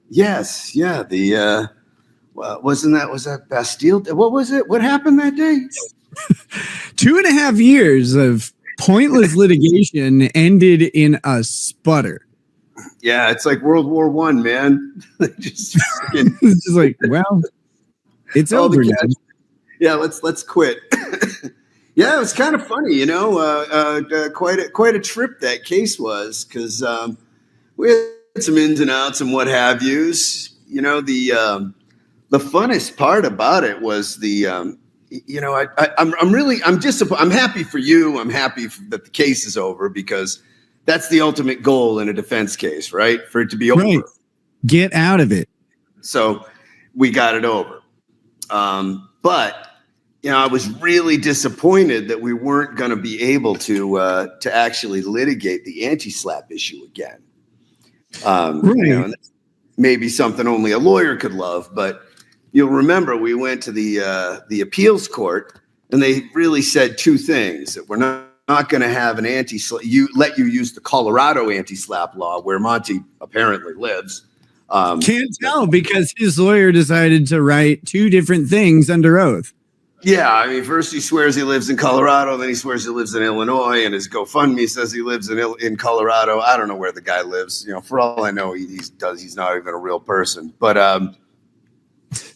Yes, yeah. Was that Bastille? What was it? What happened that day? 2.5 years of pointless litigation ended in a sputter. Yeah, it's like World War I, man. It's just like, well, it's over now. Yeah, let's quit. Yeah, it was kind of funny, quite a trip that case was, because we had some ins and outs and what have yous. The funnest part about it was I'm disappointed. I'm happy for you. I'm happy that the case is over, because that's the ultimate goal in a defense case, right? For it to be over. Right. Get out of it. So we got it over. But I was really disappointed that we weren't going to be able to actually litigate the anti-SLAPP issue again. Right. Maybe something only a lawyer could love, but you'll remember we went to the appeals court, and they really said two things: that we're not going to have an let you use the Colorado anti-SLAPP law, where Monty apparently lives. Can't tell, because his lawyer decided to write two different things under oath. Yeah, I mean, first he swears he lives in Colorado, then he swears he lives in Illinois, and his GoFundMe says he lives in Colorado. I don't know where the guy lives. For all I know, he's not even a real person. But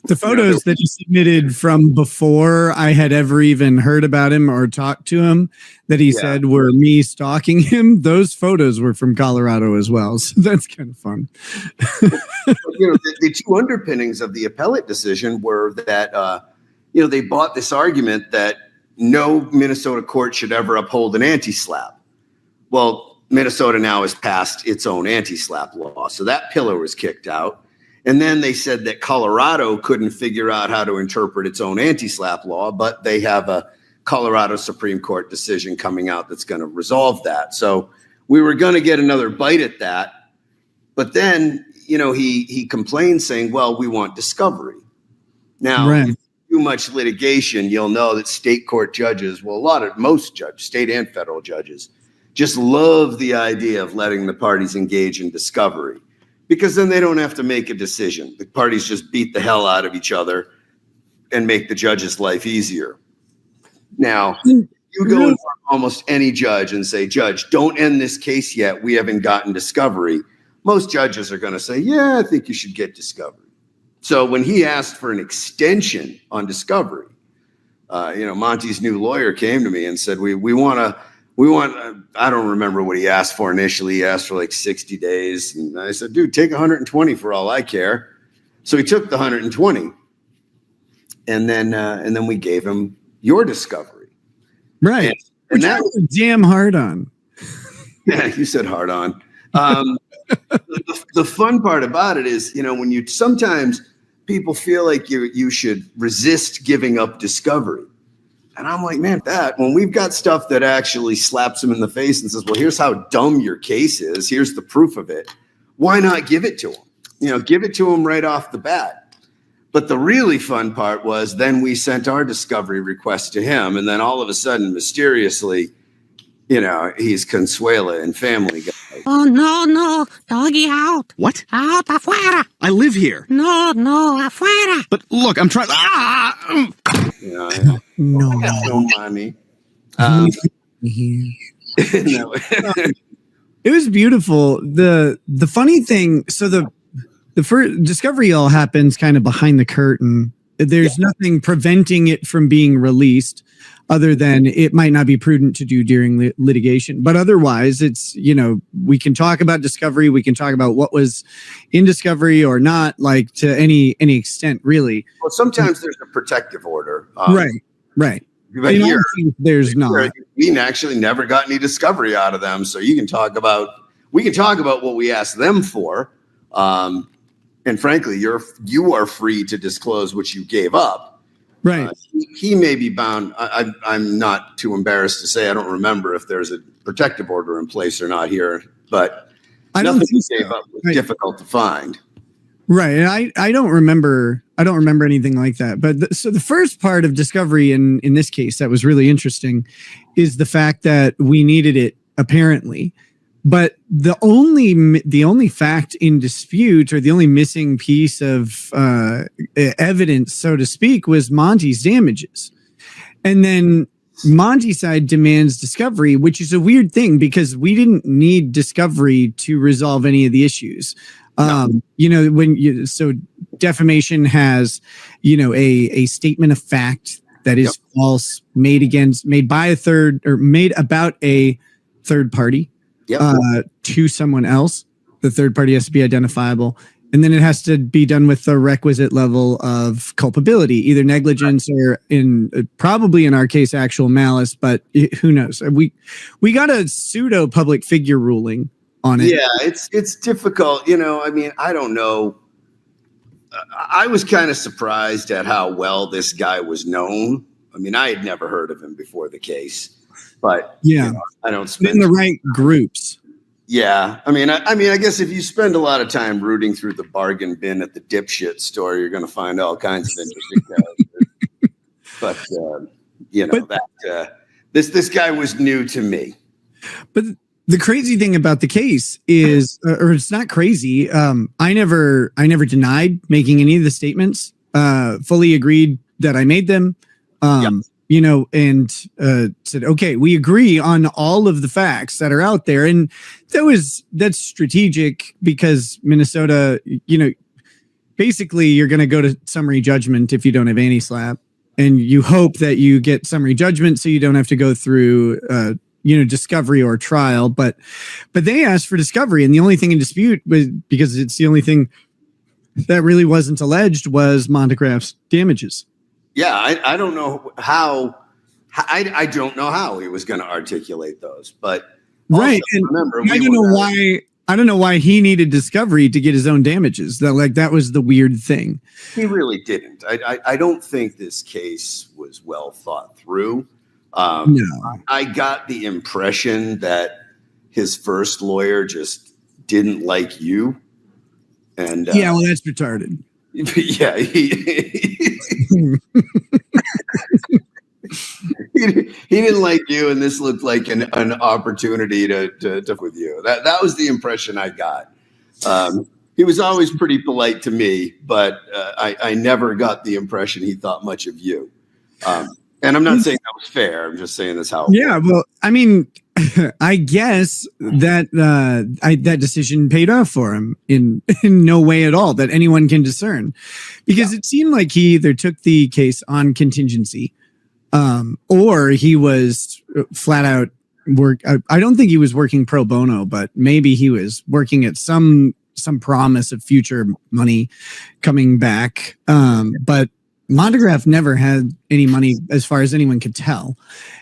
the photos that he submitted from before I had ever even heard about him or talked to him, that he said were me stalking him, those photos were from Colorado as well. So that's kind of fun. The two underpinnings of the appellate decision were that they bought this argument that no Minnesota court should ever uphold an anti-SLAPP. Well, Minnesota now has passed its own anti-SLAPP law, so that pillar was kicked out. And then they said that Colorado couldn't figure out how to interpret its own anti-SLAPP law, but they have a Colorado Supreme Court decision coming out that's going to resolve that. So we were going to get another bite at that. But then, he complained, saying, well, we want discovery. Now, right. Too much litigation, you'll know that state court judges, most judges, state and federal judges, just love the idea of letting the parties engage in discovery, because then they don't have to make a decision. The parties just beat the hell out of each other and make the judge's life easier. Now, you go in front of almost any judge and say, Judge, don't end this case yet. We haven't gotten discovery. Most judges are going to say, yeah, I think you should get discovery. So when he asked for an extension on discovery, Monty's new lawyer came to me and said, we want, I don't remember what he asked for initially. He asked for like 60 days. And I said, dude, take 120 for all I care. So he took the 120. And then we gave him your discovery. Right. And that was damn hard on. Yeah, you said hard on. The fun part about it is, when sometimes people feel like you should resist giving up discovery. And I'm like, man, when we've got stuff that actually slaps them in the face and says, well, here's how dumb your case is, here's the proof of it, why not give it to them? Give it to them right off the bat. But the really fun part was then we sent our discovery request to him, and then all of a sudden, mysteriously, he's Consuela and Family Guy. Oh, no, doggy out. What? Out, afuera. I live here. No, afuera. But look, I'm trying. No money. No. It was beautiful. The funny thing, so the first discovery all happens kind of behind the curtain. There's nothing preventing it from being released, other than it might not be prudent to do during litigation. But otherwise, it's, we can talk about discovery. We can talk about what was in discovery or not, like to any extent, really. Well, sometimes there's a protective order. Right. But here, there's not. We actually never got any discovery out of them. So we can talk about what we asked them for. And frankly, you are free to disclose what you gave up. Right. He may be bound. I'm not too embarrassed to say I don't remember if there's a protective order in place or not here, but nothing he gave up was difficult to find. Right. And I don't remember anything like that. But so the first part of discovery in this case that was really interesting is the fact that we needed it apparently But the only fact in dispute, or the only missing piece of evidence, so to speak, was Monty's damages. And then Monty's side demands discovery, which is a weird thing because we didn't need discovery to resolve any of the issues. So defamation has, a statement of fact that is false, made by a third, or made about a third party. To someone else. The third party has to be identifiable, and then it has to be done with the requisite level of culpability, either negligence or, probably in our case, actual malice. But who knows? We got a pseudo public figure ruling on it. Yeah, it's difficult. I don't know. I was kind of surprised at how well this guy was known. I had never heard of him before the case. But I don't spend in the right groups. Yeah, I guess if you spend a lot of time rooting through the bargain bin at the dipshit store, you're going to find all kinds of interesting characters. But this guy was new to me. But the crazy thing about the case is, or it's not crazy. I never denied making any of the statements. Fully agreed that I made them. And said, okay, we agree on all of the facts that are out there. And that's strategic because Minnesota, basically you're going to go to summary judgment if you don't have anti-slap, and you hope that you get summary judgment so you don't have to go through, discovery or trial. But they asked for discovery, and the only thing in dispute was, because it's the only thing that really wasn't alleged, was Montegraff's damages. Yeah, I don't know how. I don't know how he was going to articulate those, but right. And remember, I don't know why he needed discovery to get his own damages. That was the weird thing. He really didn't. I don't think this case was well thought through. No. I got the impression that his first lawyer just didn't like you, and well, that's retarded. Yeah, he didn't like you, and this looked like an opportunity to with you. That was the impression I got. He was always pretty polite to me, but I never got the impression he thought much of you. And I'm not saying that was fair. I'm just saying that's how. Yeah, well, I guess that that decision paid off for him in no way at all that anyone can discern, because it seemed like he either took the case on contingency, or he was flat out work. I don't think he was working pro bono, but maybe he was working at some promise of future money coming back. But Montegraff never had any money, as far as anyone could tell.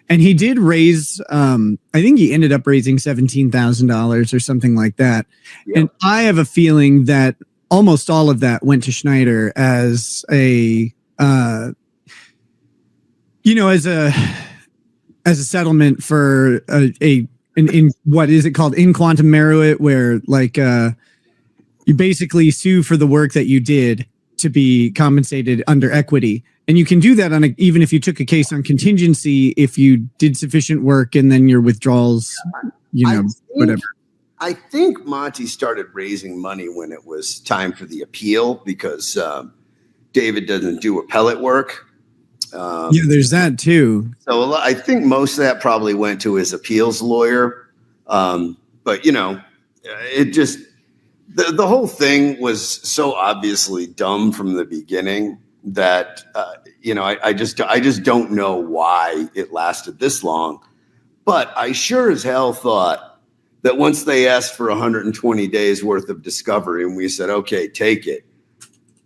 And he did raise, I think he ended up raising $17,000 or something like that. Yep. And I have a feeling that almost all of that went to Schneider as a settlement for in what is it called, in quantum meruit, where you basically sue for the work that you did to be compensated under equity. And you can do that even if you took a case on contingency, if you did sufficient work and then your withdrawals, whatever. I think Monty started raising money when it was time for the appeal, because David doesn't do appellate work. There's that too. So I think most of that probably went to his appeals lawyer. But it just, the whole thing was so obviously dumb from the beginning that I just don't know why it lasted this long. But I sure as hell thought that once they asked for 120 days worth of discovery and we said, okay, take it,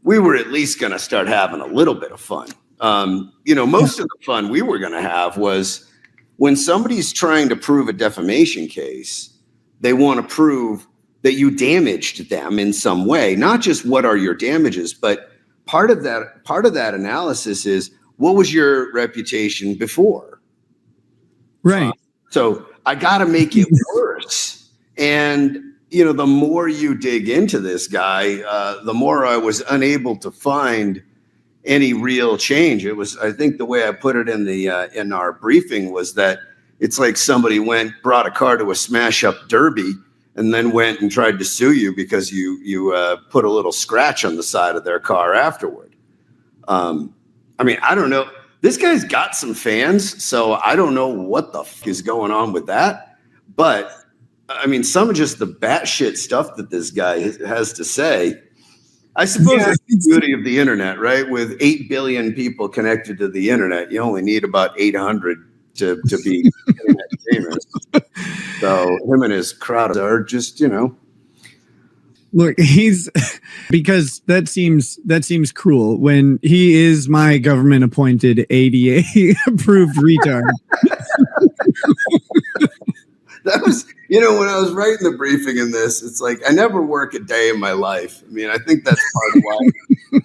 we were at least going to start having a little bit of fun. Most of the fun we were going to have was when somebody's trying to prove a defamation case, they want to prove that you damaged them in some way. Not just what are your damages, but part of that analysis is, what was your reputation before? Right. So I got to make it worse. And, the more you dig into this guy, the more I was unable to find any real change. It was, I think the way I put it in our briefing was that It's like somebody brought a car to a smash up derby and then went and tried to sue you because you put a little scratch on the side of their car afterward. I mean, I don't know. This guy's got some fans, so I don't know what the fuck is going on with that. But I mean, some of just the batshit stuff that this guy has to say. I suppose that's the beauty of the internet, right? With 8 billion people connected to the internet, you only need about 800 to be internet famous. So him and his crowd are just, Look, because that seems cruel when he is my government appointed ADA approved retard. That was, when I was writing the briefing in this, it's like, I never work a day in my life. I mean, I think that's part of why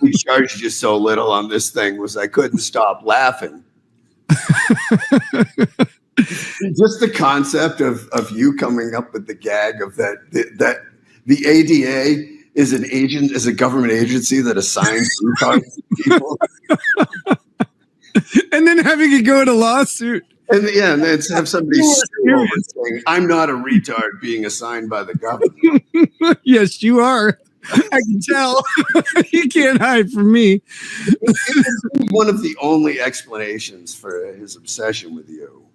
we charged you so little on this thing was I couldn't stop laughing. Just the concept of you coming up with the gag of that the ADA is a government agency that assigns retards to people. And then having it go in a lawsuit. And then have somebody sue over saying, I'm not a retard being assigned by the government. Yes, you are. I can tell. You can't hide from me. One of the only explanations for his obsession with you.